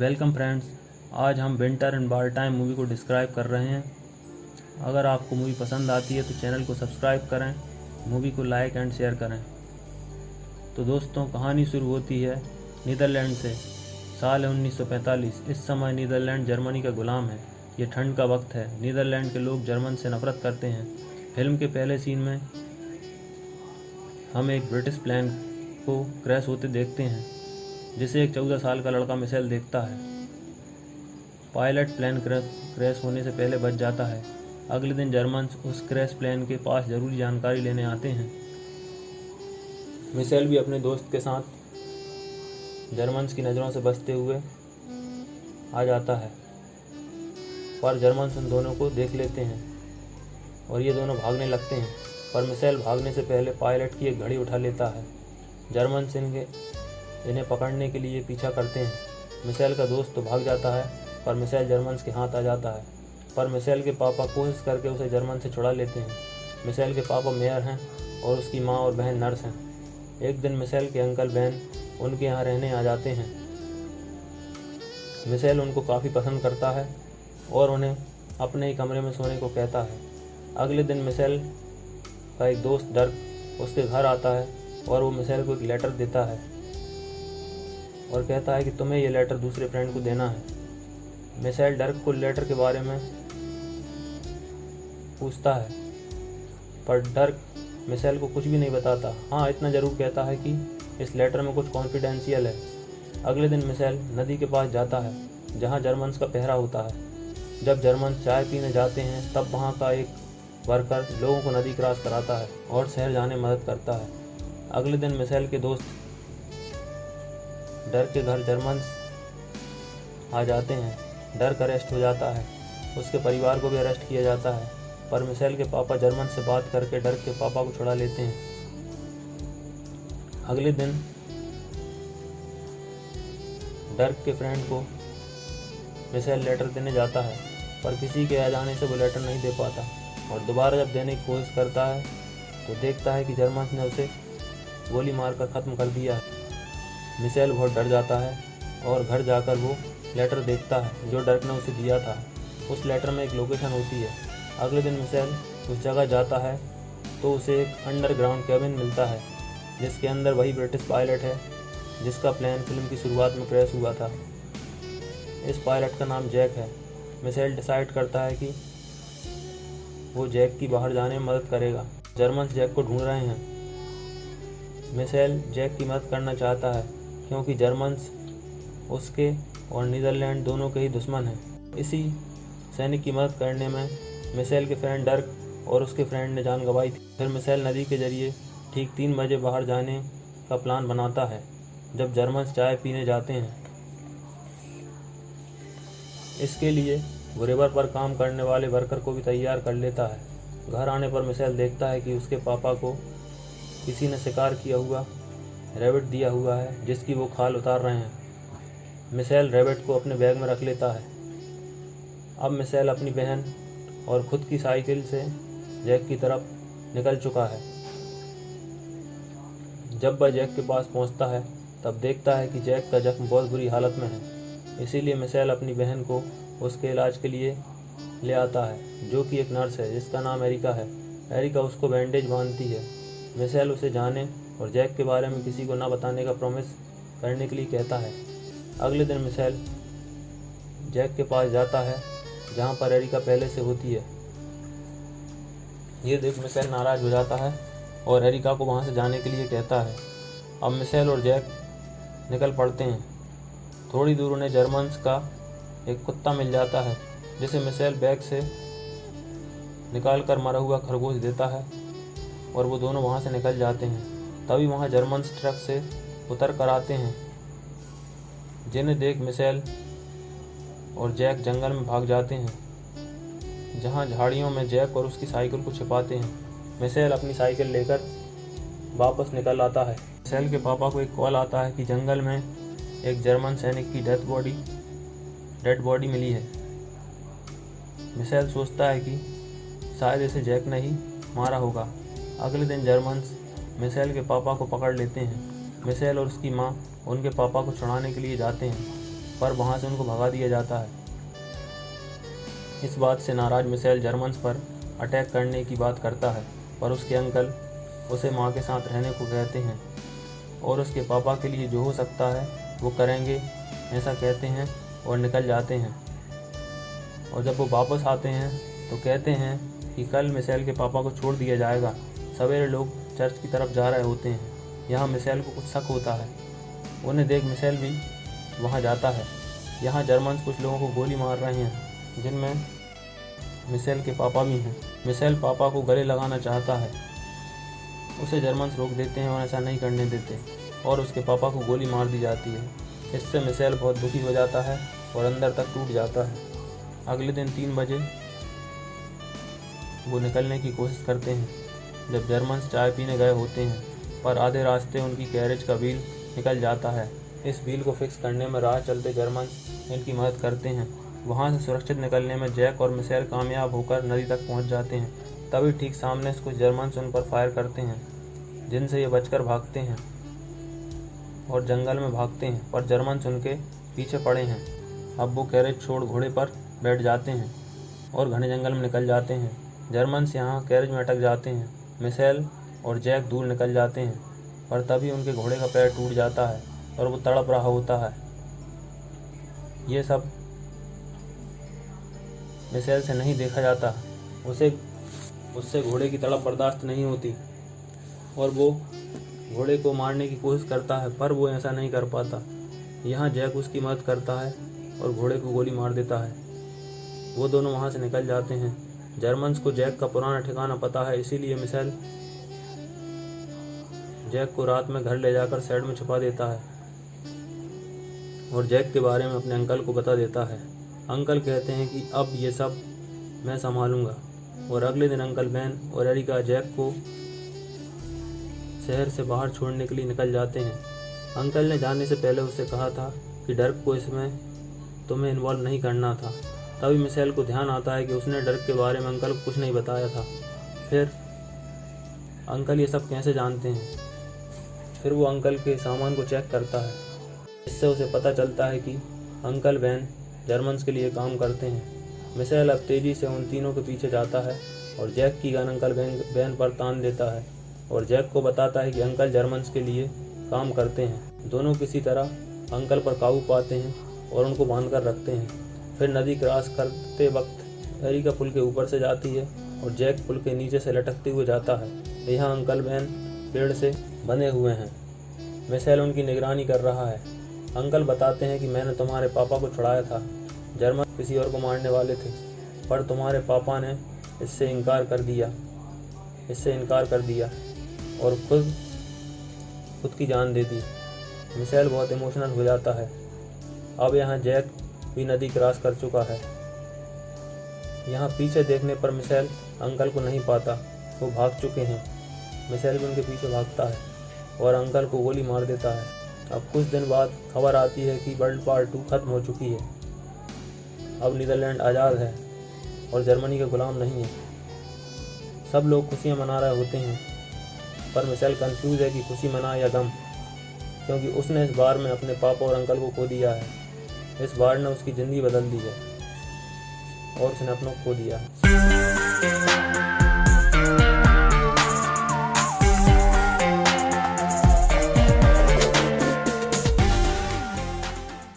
Welcome friends, आज हम winter and war time movie को डिस्क्राइब कर रहे हैं। अगर आपको मूवी पसंद आती है तो चैनल को सब्सक्राइब करें, मूवी को लाइक एंड शेयर करें। तो दोस्तों, कहानी शुरू होती है नीदरलैंड से। साल है 1945। इस समय नीदरलैंड जर्मनी का गुलाम है। ये ठंड का वक्त है। नीदरलैंड के लोग जर्मन से नफरत करते हैं। फिल्म के पहले सीन में हम एक ब्रिटिश प्लेन को क्रैश होते देखते हैं, जिसे एक 14 साल का लड़का मिशेल देखता है। पायलट प्लेन क्रैश होने से पहले बच जाता है। अगले दिन जर्मन्स उस क्रैश प्लेन के पास ज़रूरी जानकारी लेने आते हैं। मिशेल भी अपने दोस्त के साथ जर्मन्स की नज़रों से बचते हुए आ जाता है, पर जर्मन्स उन दोनों को देख लेते हैं और ये दोनों भागने लगते हैं। पर मिशेल भागने से पहले पायलट की एक घड़ी उठा लेता है। जर्मन्स इन्हें पकड़ने के लिए पीछा करते हैं। मिशेल का दोस्त तो भाग जाता है, पर मिशेल जर्मन्स के हाथ आ जाता है। पर मिशेल के पापा कोशिश करके उसे जर्मन से छुड़ा लेते हैं। मिशेल के पापा मेयर हैं और उसकी माँ और बहन नर्स हैं। एक दिन मिशेल के अंकल बहन उनके यहाँ रहने आ जाते हैं। मिशेल उनको काफ़ी पसंद करता है और उन्हें अपने ही कमरे में सोने को कहता है। अगले दिन मिशेल का एक दोस्त डर्क उसके घर आता है और वो मिशेल को एक लेटर देता है और कहता है कि तुम्हें ये लेटर दूसरे फ्रेंड को देना है। मिशेल डर्क को लेटर के बारे में पूछता है, पर डर्क मिशेल को कुछ भी नहीं बताता। हाँ, इतना ज़रूर कहता है कि इस लेटर में कुछ कॉन्फिडेंशियल है। अगले दिन मिशेल नदी के पास जाता है, जहाँ जर्मन्स का पहरा होता है। जब जर्मन्स चाय पीने जाते हैं, तब वहाँ का एक वर्कर लोगों को नदी क्रॉस कराता है और शहर जाने में मदद करता है। अगले दिन मिशेल के दोस्त डर्क के घर जर्मन्स आ जाते हैं। डर्क अरेस्ट हो जाता है, उसके परिवार को भी अरेस्ट किया जाता है, पर मिशेल के पापा जर्मन से बात करके डर्क के पापा को छुड़ा लेते हैं। अगले दिन डर्क के फ्रेंड को मिशेल लेटर देने जाता है, पर किसी के आ जाने से वो लेटर नहीं दे पाता और दोबारा जब देने की कोशिश करता है तो देखता है कि जर्मन्स ने उसे गोली मारकर ख़त्म कर दिया है। मिशेल बहुत डर जाता है और घर जाकर वो लेटर देखता है जो डर्क ने उसे दिया था। उस लेटर में एक लोकेशन होती है। अगले दिन मिशेल उस जगह जाता है तो उसे एक अंडरग्राउंड कैबिन मिलता है, जिसके अंदर वही ब्रिटिश पायलट है जिसका प्लेन फिल्म की शुरुआत में क्रैश हुआ था। इस पायलट का नाम जैक है। मिशेल डिसाइड करता है कि वो जैक की बाहर जाने में मदद करेगा। जर्मन्स जैक को ढूंढ रहे हैं। मिशेल जैक की मदद करना चाहता है क्योंकि जर्मन्स उसके और नीदरलैंड दोनों के ही दुश्मन हैं। इसी सैनिक की मदद करने में मिशेल के फ्रेंड डर्क और उसके फ्रेंड ने जान गंवाई थी। फिर मिशेल नदी के जरिए ठीक 3 बजे बाहर जाने का प्लान बनाता है, जब जर्मन्स चाय पीने जाते हैं। इसके लिए वो रिवर पर काम करने वाले वर्कर को भी तैयार कर लेता है। घर आने पर मिशेल देखता है कि उसके पापा को किसी ने शिकार किया हुआ रैबिट दिया हुआ है, जिसकी वो खाल उतार रहे हैं। मिशेल रैबिट को अपने बैग में रख लेता है। अब मिशेल अपनी बहन और खुद की साइकिल से जैक की तरफ निकल चुका है। जब वह जैक के पास पहुंचता है तब देखता है कि जैक का जख्म बहुत बुरी हालत में है। इसीलिए मिशेल अपनी बहन को उसके इलाज के लिए ले आता है, जो कि एक नर्स है जिसका नाम एरिका है। एरिका उसको बैंडेज बांधती है। मिशेल उसे जाने और जैक के बारे में किसी को न बताने का प्रॉमिस करने के लिए कहता है। अगले दिन मिशेल जैक के पास जाता है, जहाँ पर एरिका पहले से होती है। ये देख मिशेल नाराज़ हो जाता है और एरिका को वहाँ से जाने के लिए कहता है। अब मिशेल और जैक निकल पड़ते हैं। थोड़ी दूर उन्हें जर्मन्स का एक कुत्ता मिल जाता है, जिसे मिशेल बैग से निकाल कर मरा हुआ खरगोश देता है और वो दोनों वहाँ से निकल जाते हैं। तभी वहाँ जर्मन्स ट्रक से उतर कर आते हैं, जिन्हें देख मिशेल और जैक जंगल में भाग जाते हैं, जहाँ झाड़ियों में जैक और उसकी साइकिल को छिपाते हैं। मिशेल अपनी साइकिल लेकर वापस निकल आता है। मिशेल के पापा को एक कॉल आता है कि जंगल में एक जर्मन सैनिक की डेड बॉडी मिली है। मिशेल सोचता है कि शायद इसे जैक ने ही मारा होगा। अगले दिन जर्मन्स मिशेल के पापा को पकड़ लेते हैं। मिशेल और उसकी माँ उनके पापा को छुड़ाने के लिए जाते हैं। पर वहाँ से उनको भगा दिया जाता है। इस बात से नाराज मिशेल जर्मन्स पर अटैक करने की बात करता है, पर उसके अंकल उसे माँ के साथ रहने को कहते हैं और उसके पापा के लिए जो हो सकता है वो करेंगे, ऐसा कहते हैं और निकल जाते हैं। और जब वो वापस आते हैं तो कहते हैं कि कल मिशेल के पापा को छोड़ दिया जाएगा। सवेरे लोग चर्च की तरफ जा रहे होते हैं। यहाँ मिशेल को कुछ शक होता है। उन्हें देख मिशेल भी वहाँ जाता है। यहाँ जर्मन्स कुछ लोगों को गोली मार रहे हैं, जिनमें मिशेल के पापा भी हैं। मिशेल पापा को गले लगाना चाहता है, उसे जर्मन्स रोक देते हैं और ऐसा नहीं करने देते और उसके पापा को गोली मार दी जाती है। इससे मिशेल बहुत दुखी हो जाता है और अंदर तक टूट जाता है। अगले दिन 3 बजे वो निकलने की कोशिश करते हैं, जब जर्मन्स चाय पीने गए होते हैं, पर आधे रास्ते उनकी कैरेज का व्हील निकल जाता है। इस व्हील को फिक्स करने में राह चलते जर्मन्स इनकी मदद करते हैं। वहाँ से सुरक्षित निकलने में जैक और मिशेल कामयाब होकर नदी तक पहुँच जाते हैं। तभी ठीक सामने से कुछ जर्मन्स उन पर फायर करते हैं, जिनसे ये बचकर भागते हैं और जंगल में भागते हैं, पर जर्मन्स उनके पीछे पड़े हैं। अब वो कैरेज छोड़ घोड़े पर बैठ जाते हैं और घने जंगल में निकल जाते हैं। जर्मन्स यहाँ कैरेज में अटक जाते हैं। मिशेल और जैक दूर निकल जाते हैं, पर तभी उनके घोड़े का पैर टूट जाता है और वो तड़प रहा होता है। ये सब मिशेल से नहीं देखा जाता। उससे घोड़े की तड़प बर्दाश्त नहीं होती और वो घोड़े को मारने की कोशिश करता है, पर वो ऐसा नहीं कर पाता। यहाँ जैक उसकी मदद करता है और घोड़े को गोली मार देता है। वो दोनों वहाँ से निकल जाते हैं। जर्मन्स को जैक का पुराना ठिकाना पता है, इसीलिए मिशेल जैक को रात में घर ले जाकर शेड में छुपा देता है और जैक के बारे में अपने अंकल को बता देता है। अंकल कहते हैं कि अब ये सब मैं संभालूंगा और अगले दिन अंकल बेन और एरिका जैक को शहर से बाहर छोड़ने के लिए निकल जाते हैं। अंकल ने जाने से पहले उससे कहा था कि डर्क को इसमें तुम्हें इन्वॉल्व नहीं करना था। तभी मिशेल को ध्यान आता है कि उसने डर्क के बारे में अंकल को कुछ नहीं बताया था। फिर अंकल ये सब कैसे जानते हैं? फिर वो अंकल के सामान को चेक करता है। इससे उसे पता चलता है कि अंकल बेन जर्मन्स के लिए काम करते हैं। मिशेल अब तेज़ी से उन तीनों के पीछे जाता है और जैक की गन अंकल बेन पर तान देता है और जैक को बताता है कि अंकल जर्मन्स के लिए काम करते हैं। दोनों किसी तरह अंकल पर काबू पाते हैं और उनको बांध कर रखते हैं। फिर नदी क्रॉस करते वक्त एरिका पुल के ऊपर से जाती है और जैक पुल के नीचे से लटकते हुए जाता है। यहाँ अंकल बेन पेड़ से बंधे हुए हैं। मिशेल उनकी निगरानी कर रहा है। अंकल बताते हैं कि मैंने तुम्हारे पापा को छुड़ाया था। जर्मन किसी और को मारने वाले थे, पर तुम्हारे पापा ने इससे इनकार कर दिया और खुद की जान दे दी। मिशेल बहुत इमोशनल हो जाता है। अब यहाँ जैक भी नदी क्रॉस कर चुका है। यहाँ पीछे देखने पर मिशेल अंकल को नहीं पाता, वो भाग चुके हैं। मिशेल भी उनके पीछे भागता है और अंकल को गोली मार देता है। अब कुछ दिन बाद खबर आती है कि वर्ल्ड वॉर 2 खत्म हो चुकी है। अब नीदरलैंड आज़ाद है और जर्मनी के गुलाम नहीं है। सब लोग खुशियाँ मना रहे होते हैं, पर मिशेल कंफ्यूज है कि खुशी मनाए या गम, क्योंकि उसने इस बार में अपने पापा और अंकल को खो दिया है। इस बार ने उसकी ज़िंदगी बदल दी है और उसने अपनों को खो दिया है।